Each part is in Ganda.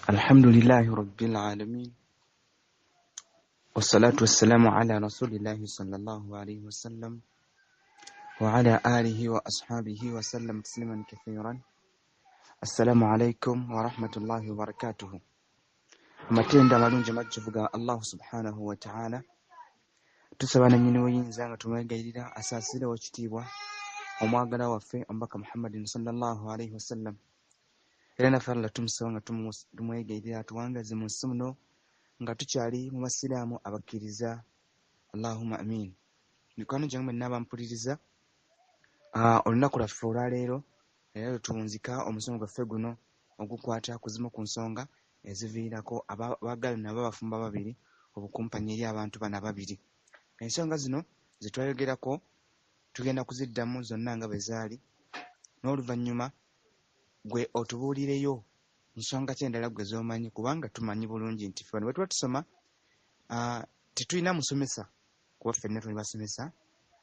الحمد لله رب العالمين والصلاة والسلام على رسول الله صلى الله عليه وسلم وعلى آله وأصحابه وسلم تسليما كثيرا. السلام عليكم ورحمة الله وبركاته. Amatenda amalungi amajjuvuga Allah subhanahu wa ta'ala tusaba nannyini w'oyinza nga tumwegayirira asaasirewo ekitiibwa omwagala waffe omubaka Muhammadin sallallahu alaihi wasallam. Era naffe Allah tumusaba nga tumwegayirira atuwangaze mu nsi muno nga tukyali mu basiraamu abakkiriza. Allahumma amin. Mikwano gyange mwenna abampuliriza olunaku lwaffe olwaleero era lutuwunzika omusomo gwaffe guno ogukwata ku zimu ku nsonga eziviirako abaagalana ab'abafumbo babiri obukumpanyi eri abantu bano ababiri. Ensonga zino zetwayogerako tugenda kuziddamu zonna nga bwe zaali, n'oluvannyuma gwe otubuulireyo nsonga kyendala gwe z'omanyi, kubanga tumanyi bulungi nti ffe bwe tuba tusoma tetulina musomesa kuba ffenna tuli basomesa,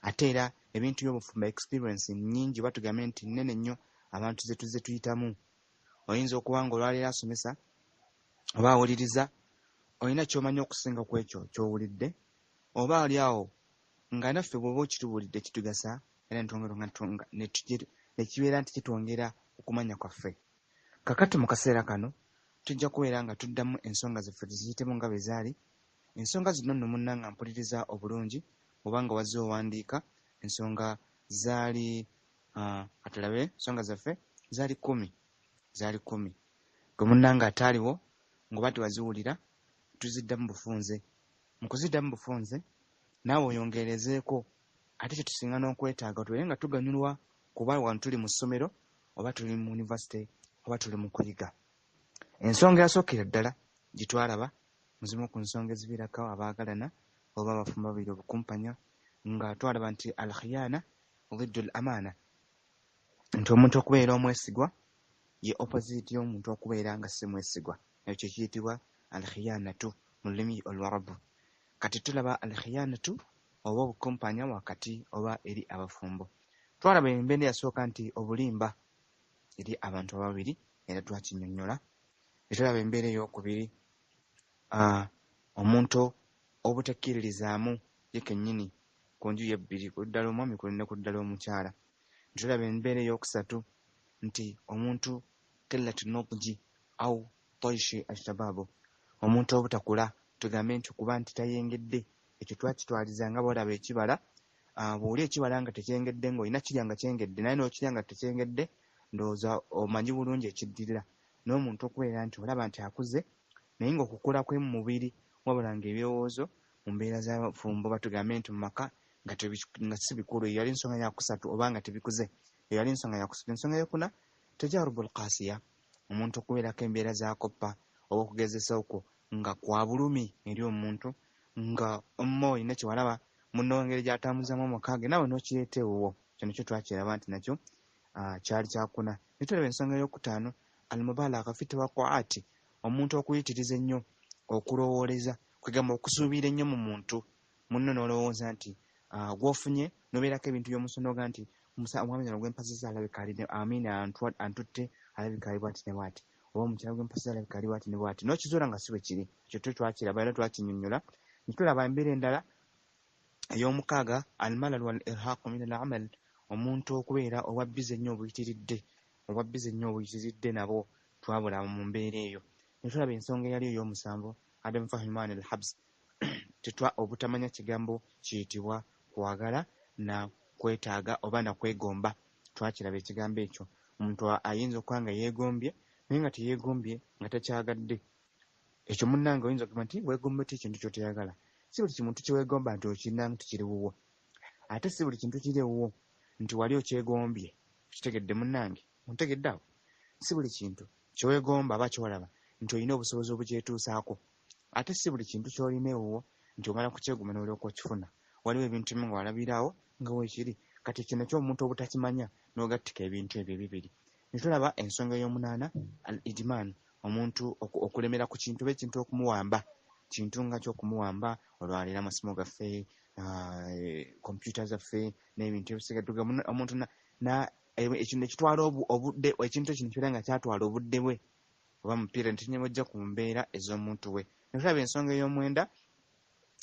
ate era ebintu by'obufumbo experience nnyingi oba tugambe nti nnene nnyo abantu ze tuzze tuyitamu. Oyinza okuba nga olwaleero asomesa oba awuliriza, olina ky'omanyi okusinga ku ekyo ky'owulidde, oba ali awo nga naffe bw'oba okitubuulidde kitugasa era nekibeera nti kitwongera okumanya kwaffe. Kakati mu kaseera kano tujja kubeera nga tuddamu ensonga zaffe tuziyitemu nga bwe zaali. Ensonga zino nno munna nga mpuliriza obulungi oba nga wazze owandiika. Ensonga zaali katulabe, ensonga zaffe zaali 10. Gwe munna nga ataaliwo ng'oba tewaziwulira tuziddamu bufunze. Mu kuziddamu bufunze naawe oyongerezeeko ate kye tusinga n'okwetaaga tubeere nga tuganyulwa kuba wano tuli mu ssomero oba tuli mu yunivasite oba tuli mu kuyiga. Ensonga yasookera ddala gye twalaba muzimu ku nsonga eziviirako abaagalana oba abafumbo babiri obukumpanya, nga twalaba nti al-khiyana ضد al-amana, nti omuntu okubeera omwesigwa ye opposite y'omuntu okubeera nga si mwesigwa. Ekyo kiyitibwa al-khiyanatu mu lulimi Olwarabu. Kati tulaba al-khiyanatu oba obukumpanya wakati oba eri abafumbo. Twalaba embeera yasooka nti obulimba eri abantu ababiri era twakinnyonnyola. Tulaba embeera ey'okubiri omuntu obutakkiririzaamu ye kennyini ku njuyi ebbiri, ku ddala omwami ne ku ddala omukyala. Tulaba embeera ey'okusatu nti omuntu qillatu nudji au taishi ashababu, omuntu obutakula, tugambe nti kuba nti tayengedde. Ekyo twakitwaliza nga bw'olaba ekibala, bw'oli ekibala nga tekyengedde ng'olina kirya nga kyengedde naye n'okirya nga tekyengedde, ndowooza omanyi bulungi ekiddirira. N'omuntu okubeera nti olaba nti akuze naye ng'okukula kwe mu mubiri wabula ng'ebirowoozo mu mbeera z'abafumbo batugambe nti mu maka nga si bikulu. Eyo yali nsonga yakusatu, oba nga tebikuze, eyo yali nsonga yakusatu. Ensonga yokuna tajarubul qasiya, omuntu okubeerako embeera zakoppa oba okugezesa okwo nga kwa bulumi eri omuntu, nga omma olina kyewalaba munno engeri gy'atambuzamu amaka ge naawe n'okireeta ewuwo. Kino kyo twakiraba nti nakyo kyali kyakuna. Ne tulaba ensonga ey'okutaano al-mubalagha fi tawaqqu'ati, omuntu okuyitiriza ennyo okulowooleza, kwegamba okusuubira ennyo mu muntu munno n'olowooza nti gw'ofunye n'obeerako ebintu by'omusonoga nti omwami ono gw'empasiza alabika ali amina antutte, alabika ali bw'ati ne bw'ati, oba omukyala gw'empasiza alabika ali bw'ati ne bw'ati, n'okizuula nga si bwe kiri. Ekyo twakiraba era twakinnyonnyola. Ne tulaba embeera endala ey'omukaaga al-malal wal irhaq min al-amal, omuntu okubeera obwabbize ennyo obuyitiridde nabwo twabulaba mu mbeera eyo. Ne tulaba ensonga eyali ey'omusanvu adam fahiman al-habs, obutamanya kigambo kiyitibwa kwagala na kwetaaga oba na kwegomba. Twakiraba ekigambo ekyo. Omuntu ayinza okuba nga yeegombye naye nga teyeegombye nga takyagadde. Ekyo munnange oyinza okugamba nti weegomba ti ekintu ky'otayagala. Si buli kintu kyeweegomba nti okirina nti kiri wuwo, ate si buli kintu kiri wuwo nti wali okyegombye. Kitegedde munnange? Ontegedde awo? Si buli kintu kyeweegomba aba kyolaba nti olina obusobozi obukyetuusaako, ate si buli kintu ky'olina ewuwo nti omala kukyegomba n'olyoka okifuna. Waliwo ebintu nga walabiraawo nga weekiri. Kati kino ky'omuntu obutakimanya n'ogattika ebintu ebyo ebibiri. Ne tulaba ensonga ey'omunaana al-idman, omuntu okulemera ku kintu oba ekintu okumuwamba, kintu nga ky'okumuwamba olwaleero amasimu gaffe, kompyuta zaffe n'ebintu ebisigadde omuntu ekintu ekitwala obudde, ekintu kino kibeera nga kyatwala obudde bwe oba mupiira netunyemojja ku mbeera ez'omuntu we. Netulaba ensonga ey'omwenda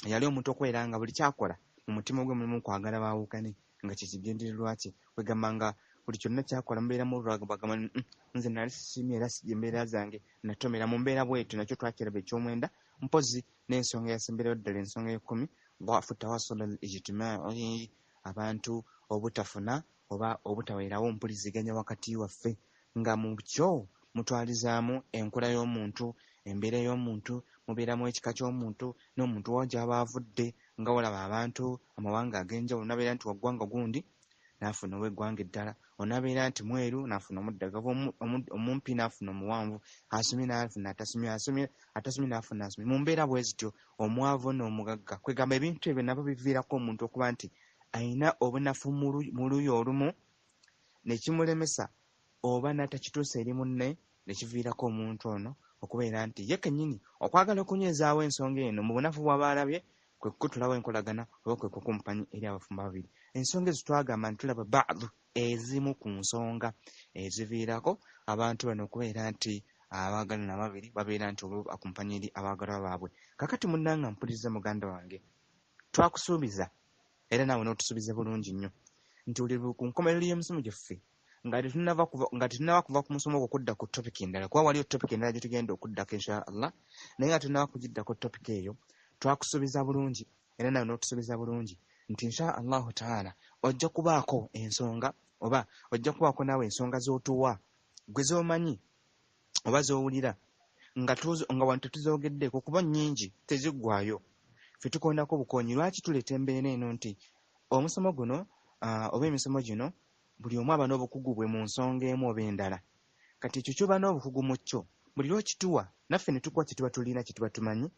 yali omuntu okubeera nga buli kyakola mu mutima gwe mulimu kwagala baawukane nga kyekigendererwa kye, kwegamba nga buli kyonna kyakola mubeeramu olwagamba nze nali sisiimye era sijja embeera zange natomera mu mbeera bwetyo. Nakyo twakiraba eky'omwenda. Mpozi n'ensonga eyasemberayo ddala ensonga y'ekkumi dhaafu tawassul al-ijtimaa'i, abantu obutafuna oba obutaweerawo mpuliziganya wakati waffe, nga mu kyo mutwalizaamu enkula y'omuntu, embeera y'omuntu, mubeeramu ekika ky'omuntu n'omuntu wa gy'aba avudde. nga walaba abantu amawanga ag'enjawulo, nabeera nti waggwanga gundi n'afuna ow'eggwanga eddala, onabeera nti mweru n'afuna omuddagavu, omumpi n'afuna omuwanvu, asomye n'afuna atasomye, atasomye n'afuna asomye. Mu mbeera bwe zityo omwavu n'omugagga, kwegamba ebintu ebyo nabyo biviirako omuntu okuba nti ayina obunafu mu luuyi olumu ne kimulemesa oba n'atakituusa eri munne, ne kiviirako omuntu ono okubeera nti ye kennyini okwagala okunywezaawo ensonga eno mu bunafu bw'aba alabye kwe kutulawo enkolagana oba kwe kukumpanyi eri abafumbo babiri. Ensonga ezo twagamba nti tulaba baadu ezimu ku nsonga eziviirako abantu bano okubeera nti abaagalana ababiri babeera nti akumpanyi eri abaagalwa baabwe. Kakati munnanga mpuliriza muganda wange, twakusuubiza era naawe n'otusuubiza bulungi nnyo nti oli ku nkomerero y'emisomo gyaffe nga tetunnaba kuva ku musomo ogwo kudda ku topiki endala, kuba waliyo topiki endala gye tugenda okuddako insha Allah, naye nga tunnaba kugiddako topiki eyo. Twakusuubiza bulungi era nawe n'otusuubiza bulungi nti insha Allahu taala ojja kubaako ensonga oba ojja kubaako naawe ensonga z'otuwa gwe z'omanyi oba z'owulira nga wano tetuzoogeddeko kuba nnyingi teziggwayo. Ffe tukondako bukoonyi. Lwaki tuleeta embeera eno nti omusomo guno oba emisomo gino buli omu aba n'obukugu bwe mu nsonga emu oba endala. Kati ekyo ky'oba n'obukugu mu kyo buli lw'okituwa naffe ne tukuwa kye tuba tulina kye tuba tumanyi,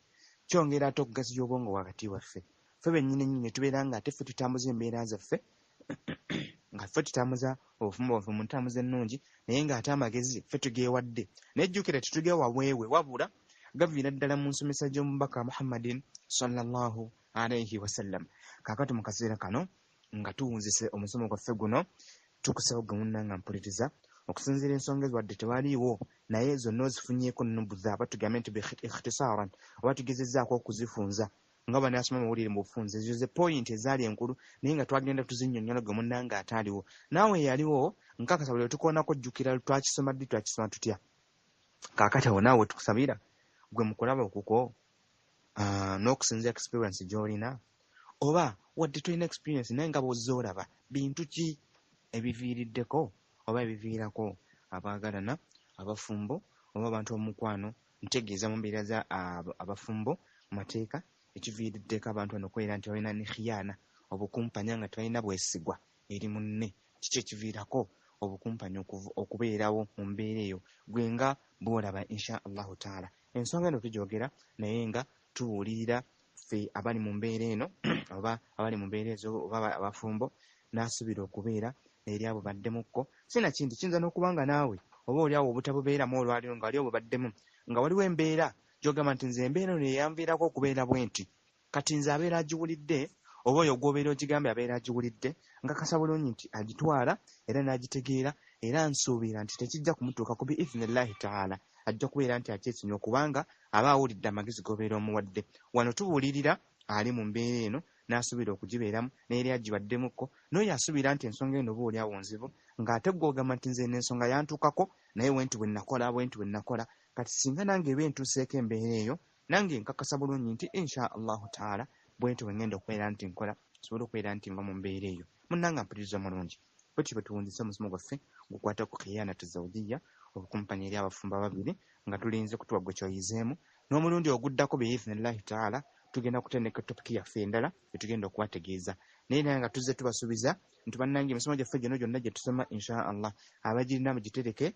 kyongera ate okugaziya obwongo wakati waffe. Ffe bennyini nnyini ne tubeera nga ate ffe tutambuza embeera zaffe nga ffe tutambuza obufumbo bwaffe mu ntambuza ennungi, naye ng'ate amagezi ffe tugeewadde. Nejjukira tetugewa weewe, wabula gaviira ddala mu nsomesa gy'omubaka Muhammadin sallallahu alayhi wasallam. Kaakati mu kaseera kano nga tuwunzise omusomo gwaffe guno, tukusaba gwe munnanga mpuliriza okusinziira ensonga ezo wadde tewaliiwo naye zonna ozifunyeeko nnubuza aba tugambe nti ikhtisaaran oba tugezezzaako okuzifunza nga banaasoma amawulire mu bufunze. Ezo ze point ezaali enkulu naye nga twagenda tuzinnyonnyola gwe munnanga ataaliwo. Naawe yaliwo nkakasa buli tukoonako jjukira twakisoma ddi, twakisoma tutya. Kaakati awo naawe tukusabira gwe mukulaba okuko n'okusinza experience gy'olina, oba wadde tolina experience naye nga bw'ozze olaba bintu ki ebiviiriddeko oba ebiviirako abaagalana, abafumbo oba abantu b'omukwano. Ntegeeza mu mbeera za abafumbo mu mateeka ekiviiriddeko abantu bano okubeera nti balina ne khiyaana, obukumpanya nga tebalina bwesigwa eri munne. Kiki ekiviirako obukumpanya okubeerawo mu mbeera eyo gwe nga bw'olaba insha Allahu taala. Ensonga eno tugyogera naye nga tuwulirira ffe abali mu mbeera eno oba abali mu mbeera ezo oba abafumbo n'asuubira okubeera eri abo baddemukko. Sinakindi kiyinza n'okuba nga naawe oba oli awo obutabubeeramu olwaliro nga wali obwo baddemu nga waliwo embeera gy'ogamba nti nze embeera eno yeyanviirako okubeera bwe nti, kati nze abeera agiwulidde oba oyo gw'obeera ogigambe abeera agiwulidde, nkakasa bulungi nti agitwala era n'agitegeera, era nsuubira nti tekijja kumutuukako biidhnillahi taala. Ajja kubeera nti akyesiimye okubanga aba awulidde amagezi g'obeera omuwadde. Wano tubuulirira ali mu mbeera eno n'asuubira okugibeeramu n'eri agibaddemukko, n'oyo asuubira nti ensonga eno oba oli awo nzibu, ng'ate gw'ogamba nti nze n'ensonga yantuukako naye bwe nti bwe nakola bwe nti bwe nakola. Kati singa nange eba entuuseeko embeera eyo, nange nkakasa bulungi nti insha Allahu taala bwe nti bwe ngenda okubeera nti nkola nsobole okubeera nti nva mu mbeera eyo. Munnanga mpuliriza mulungi, bwetyo bwe tuwunzise omusomo gwaffe gukwata ku khiyaanatu zawjiyya, obukumpanya eri abafumbo ababiri, nga tulinze kutuwa gwe kyoyizeemu. N'omulundi oguddako biidhnillahi taala tugenda kutendeka topiki yaffe endala gye tugenda okubategeeza, naye nga tuzze tubasuubiza nti bannange emisomo gyaffe gino gyonna gye tusoma insha Allah abagirina mugitereke,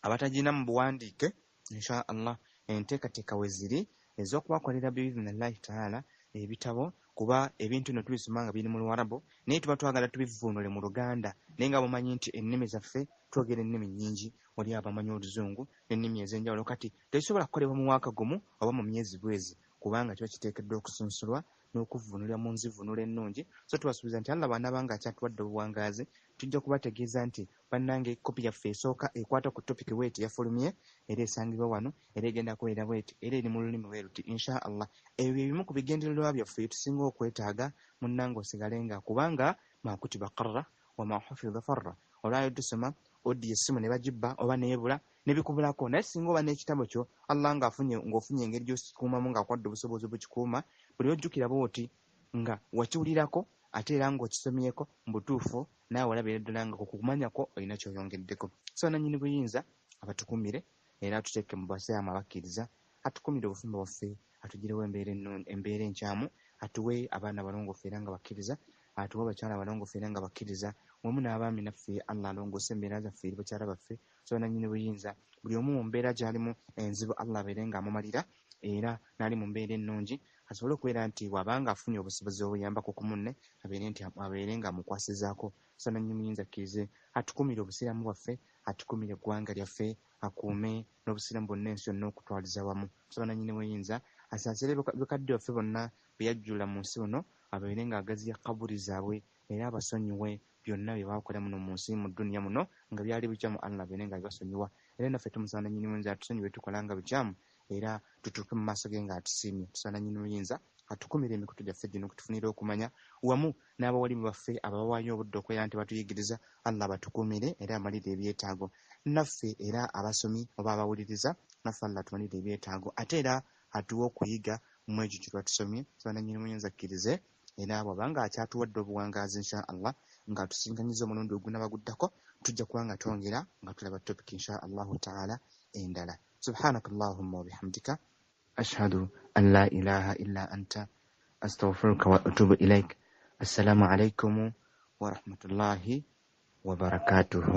abatagirina mu buwandiike insha Allah. Enteekateeka we ziri ez'okubakolera biidhnillahi taala ebitabo, kuba ebintu bino tubisoma nga biri mu Luwarabu naye tuba twagala tubivuunule mu Luganda, naye nga mumanyi nti ennimi zaffe twogera ennimi nnyingi, wali abamanyi Oluzungu n'ennimi ez'enjawulo. Kati tezisobola kukolebwa mu mwaka gumu oba mu myezi bwezi kubanga kiba kiteekeddwa okusunsulwa n'okuvunulira mu nzivunula ennungi. So tubasuubiza nti Allah bw'anaabanga akyatuwadde obuwangazi tujja kubategeeza nti bannange kopi yaffe esooka ekwata ku topic bweti yafulumye era esangibwa wano era egenda kubeera bweti era eri mu lulimi bwe luti insha Allah. Ebyo ebimu ku bigendererwa byaffe tusinga okwetaaga munnange osigale nga kubanga makutiba qarra wa ma hufidha farra. Olwayo tusoma odi essimu ne bagibba oba neebula nebikubulako naye singa oba n'ekitabo kyo Allah ng'ofunye engeri gy'okikuumamu ng'akwadde obusobozi bukikuuma buli ojjukira bwoti nga wakiwulirako ate era ng'okisomyeko mu butuufu naawe olabira ddala nga kukumanyako olina ky'oyongeddeko. So nannyini buyinza abatukumire era atuteeke mu basaamu abakkiriza atukumire obufumbo bwaffe atugirewo embeera enkyamu atuwe abaana balongoofu era nga bakkiriza atuwe abakyala balongoofu era nga bakkiriza mwemu n'abaami naffe Allah alongoose embeera zaffe eri bakyala baffe. So nannyini buyinza buli omu mu mbeera gy'alimu enzibu Allah abeere ng'amumalira era n'ali mu mbeera ennungi asobole okubeera nti wabanga afunye obusobozi obuyambako ku munne abeere ng'amukwasizaako. So nannyini buyinza akkirize atukumire obusiraamu bwaffe atukumire eggwanga lyaffe akuume n'obusiraamu bwonna ensi yonna okutwaliza wamu. So nannyini buyinza asaasire bakadde baffe bonna beyajjula mu nsi muno abeere ng'agaziya kabuli zaabwe era abasonyiwe byonna bye baakola muno mu nsi mu dduniya muno nga byali bikyamu Allah abeere nga bibasonyiwa era naffe tumusaba nannyini buyinza atusonyiwe tukola nga bikyamu era tutuuke mu maaso ge ng'atusiimye. Tusaba nannyini buyinza atukumire emikutu gyaffe gino okutufunira okumanya wamu n'abawalimu baffe abawaayo obudde okwera nti batuyigiriza Allah batukumire era amalire ebyetaago naffe era abasomi oba abawuliriza naffe Allah tumalire ebyetaago ate era atuwa okuyiga mu ekyo kye twatusomye. Tusaba nannyini buyinza akkirize era bw'abanga akyatuwadde obuwangazi insha Allah ng'atusinganyiza omulundi ogunabaguddako tujja kuba nga twongera nga tulaba topic insha Allahu ta'ala endala. سبحانك اللهم وبحمدك أشهد أن لا إله إلا أنت أستغفرك وأتوب إليك. السلام عليكم ورحمة الله وبركاته.